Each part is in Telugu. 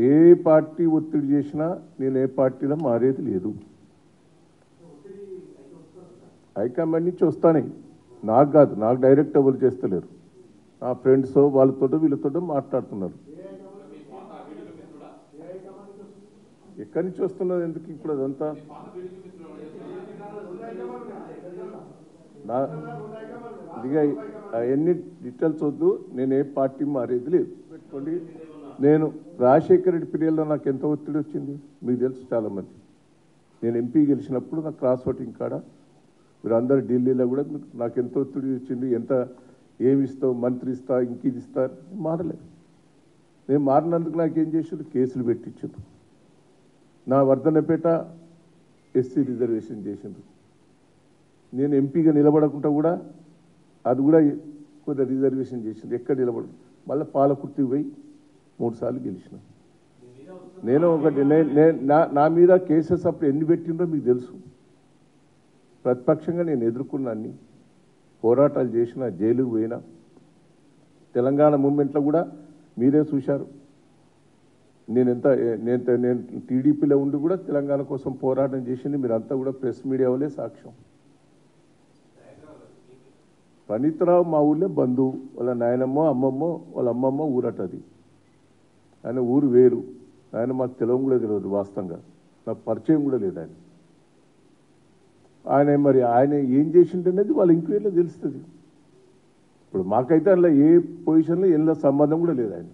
ఏ పార్టీ ఒత్తిడి చేసినా నేను ఏ పార్టీలో మారేది లేదు. హైకమాండ్ నుంచి వస్తానే, నాకు కాదు, నాకు డైరెక్ట్ ఎవరు చేస్తలేరు. నా ఫ్రెండ్స్ వాళ్ళతో వీళ్ళతో మాట్లాడుతున్నారు. ఎక్కడి నుంచి వస్తున్నది ఎందుకు ఇప్పుడు అదంతా? ఇదిగా అవన్నీ డీటెయిల్స్ వద్దు. నేను ఏ పార్టీ మారేది లేదు. పెట్టుకోండి. నేను రాజశేఖర రెడ్డి పీరియడ్లో నాకు ఎంత ఒత్తిడి వచ్చింది మీకు తెలుసు చాలామంది. నేను ఎంపీ గెలిచినప్పుడు నాకు క్రాస్ ఓటింగ్ కాడ మీరు అందరు ఢిల్లీలో కూడా నాకు ఎంత ఒత్తిడి వచ్చింది, ఎంత ఏమి ఇస్తావు, మంత్రి ఇస్తా, ఇంకిది ఇస్తా. మారలేదు. నేను మారినందుకు నాకేం చేసారు, కేసులు పెట్టించారు. నా వర్ధనపేట ఎస్సీ రిజర్వేషన్ చేసిండ్రు. నేను ఎంపీగా నిలబడకుండా కూడా అది కూడా కొద్దిగా రిజర్వేషన్ చేసింది. ఎక్కడ నిలబడు, మళ్ళీ పాలకుర్తికి పోయి 3 సార్లు గెలిచిన. నేను ఒకటి నా మీద కేసెస్ అప్పుడు ఎన్ని పెట్టిండ్రో మీకు తెలుసు. ప్రతిపక్షంగా నేను ఎదుర్కొన్నాన్ని, పోరాటాలు చేసిన, జైలుకు పోయినా. తెలంగాణ మూమెంట్లో కూడా మీరే చూశారు. నేను టీడీపీలో ఉండి కూడా తెలంగాణ కోసం పోరాటం చేసింది మీరంతా కూడా ప్రెస్ మీడియా వాళ్ళే సాక్ష్యం. ప్రణీతరావు మా ఊళ్ళో బంధువు, వాళ్ళ నాయనమ్మో అమ్మమ్మో వాళ్ళ అమ్మమ్మ ఊరటది. ఆయన ఊరు వేరు. ఆయన మాకు తెలియడం కూడా తెలియదు. వాస్తవంగా నాకు పరిచయం కూడా లేదు ఆయన. ఆయన ఏం చేసిండనేది వాళ్ళ ఎంక్వైరీలో తెలుస్తుంది. ఇప్పుడు మాకైతే అందులో ఏ పొజిషన్లో ఎన్నో సంబంధం కూడా లేదు. ఆయన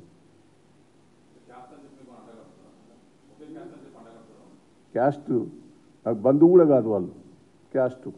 క్యాస్ట్ నాకు బంధువు కూడా కాదు, వాళ్ళు క్యాస్ట్.